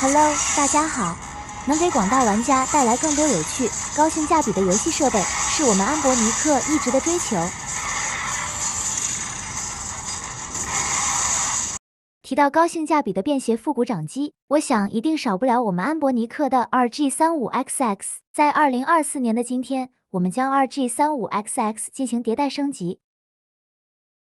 Hello，大家好！能给广大玩家带来更多有趣、高性价比的游戏设备，是我们安博尼克一直的追求。提到高性价比的便携复古掌机，我想一定少不了我们安博尼克的 2G35XX。在2024年的今天，我们将 2G35XX 进行迭代升级，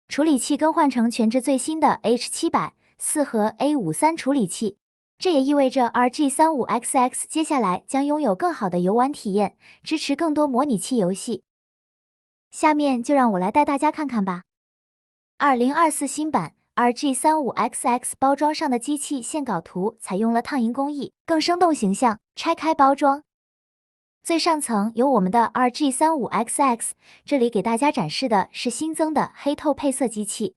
处理器更换成全支最新的 H700/4核 A53处理器。这也意味着 RG35XX 接下来将拥有更好的游玩体验，支持更多模拟器游戏。下面就让我来带大家看看吧。2024新版 RG35XX 包装上的机器线稿图采用了烫银工艺，更生动形象。拆开包装，最上层有我们的 RG35XX， 这里给大家展示的是新增的黑透配色机器。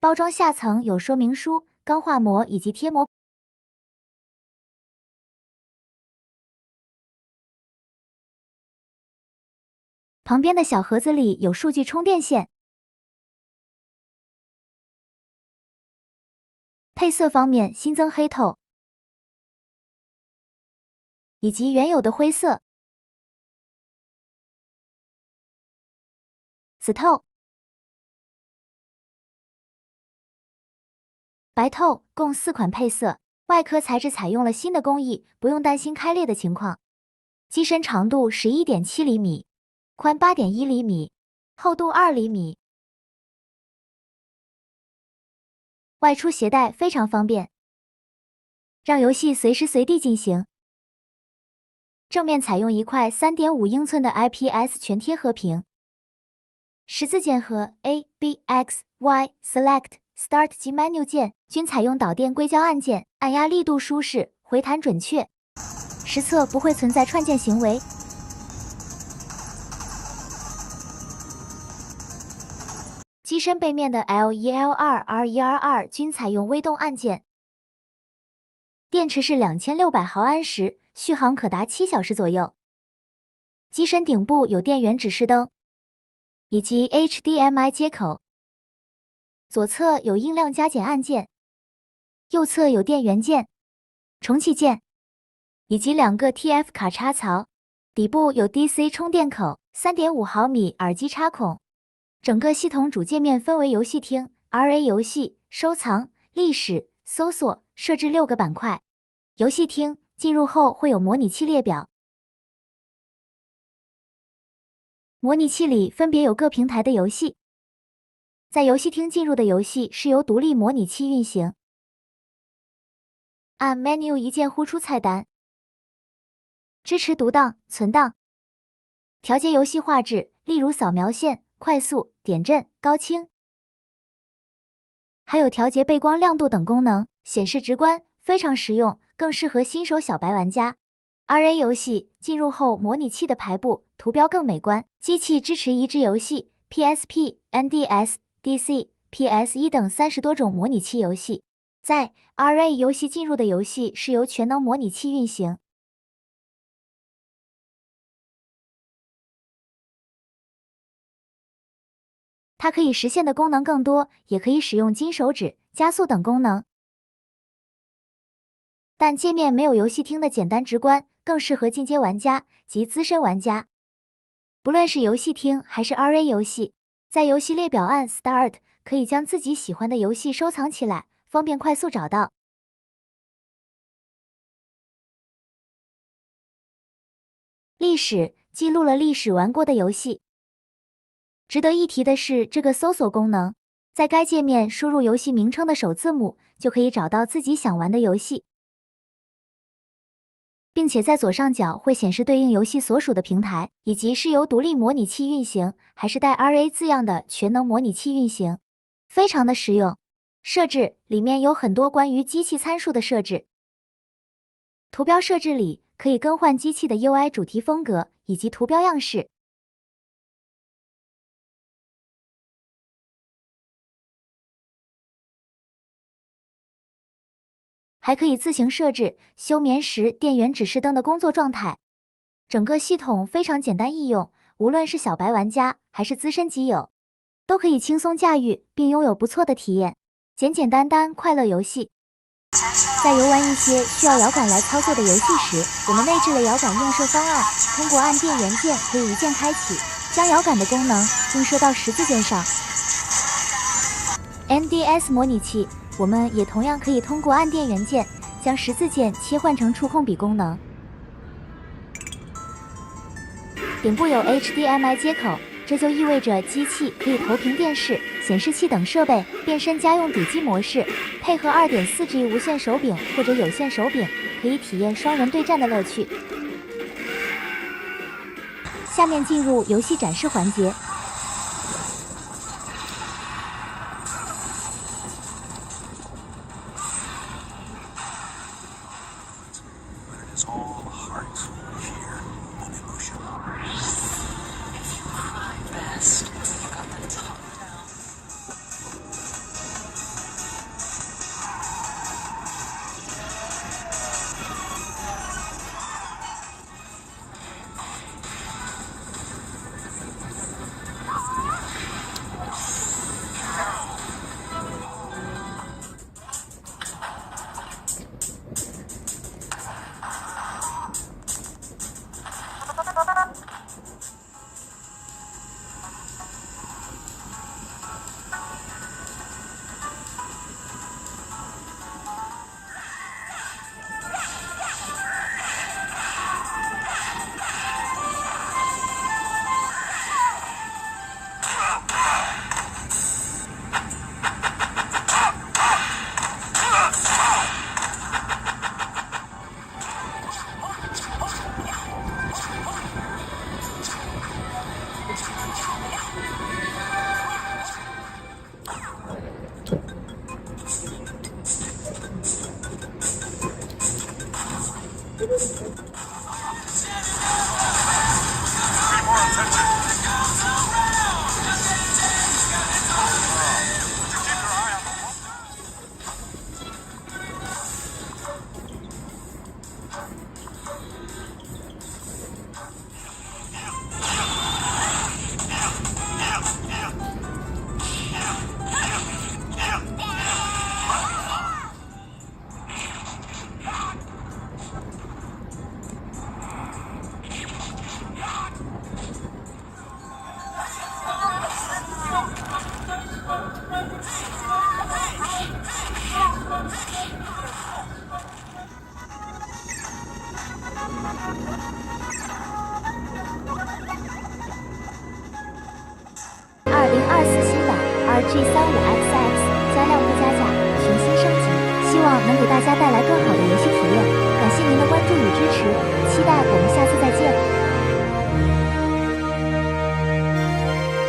包装下层有说明书、钢化膜以及贴膜。旁边的小盒子里有数据充电线。配色方面新增黑透，以及原有的灰色、紫透、白透，共4款配色。外壳材质采用了新的工艺，不用担心开裂的情况。机身长度11.7厘米，宽8.1厘米，厚度2厘米。外出携带非常方便，让游戏随时随地进行。正面采用一块3.5英寸的 IPS 全贴合屏，十字键和 A、B、X、Y、Select、Start 及 Menu 键均采用导电硅胶按键，按压力度舒适，回弹准确，实测不会存在串键行为。机身背面的 L1、L2、R1、R2 均采用微动按键，电池是2600毫安时，续航可达7小时左右。机身顶部有电源指示灯以及 HDMI 接口，左侧有音量加减按键，右侧有电源键、重启键以及2个 TF 卡插槽，底部有 DC 充电口、3.5毫米耳机插孔。整个系统主界面分为游戏厅、RA 游戏、收藏、历史、搜索，设置6个板块。游戏厅进入后会有模拟器列表，模拟器里分别有各平台的游戏。在游戏厅进入的游戏是由独立模拟器运行。按 Menu 一键呼出菜单，支持读档、存档，调节游戏画质，例如扫描线、快速、点阵、高清，还有调节背光亮度等功能，显示直观，非常实用，更适合新手小白玩家。RA 游戏进入后，模拟器的排布图标更美观。机器支持移植游戏 PSP、NDS、DC、PS1 等30多种模拟器游戏。在 RA 游戏进入的游戏是由全能模拟器运行。它可以实现的功能更多，也可以使用金手指、加速等功能。但界面没有游戏厅的简单直观，更适合进阶玩家及资深玩家。不论是游戏厅还是 RA 游戏，在游戏列表按 Start 可以将自己喜欢的游戏收藏起来，方便快速找到。历史记录了历史玩过的游戏。值得一提的是这个搜索功能，在该界面输入游戏名称的首字母，就可以找到自己想玩的游戏，并且在左上角会显示对应游戏所属的平台，以及是由独立模拟器运行，还是带 RA 字样的全能模拟器运行，非常的实用。设置里面有很多关于机器参数的设置，图标设置里可以更换机器的 UI 主题风格以及图标样式。还可以自行设置休眠时电源指示灯的工作状态。整个系统非常简单易用，无论是小白玩家还是资深机友，都可以轻松驾驭并拥有不错的体验。简简单单快乐游戏。在游玩一些需要摇杆来操作的游戏时，我们内置了摇杆映射方案，通过按电源键可以一键开启，将摇杆的功能映射到十字键上。NDS 模拟器，我们也同样可以通过按电源键将十字键切换成触控笔功能。顶部有 HDMI 接口，这就意味着机器可以投屏电视、显示器等设备，变身家用主机模式，配合 2.4G 无线手柄或者有线手柄，可以体验双人对战的乐趣。下面进入游戏展示环节。RG35XX 加量不加价，全新升级，希望能给大家带来更好的游戏体验。感谢您的关注与支持，期待我们下次。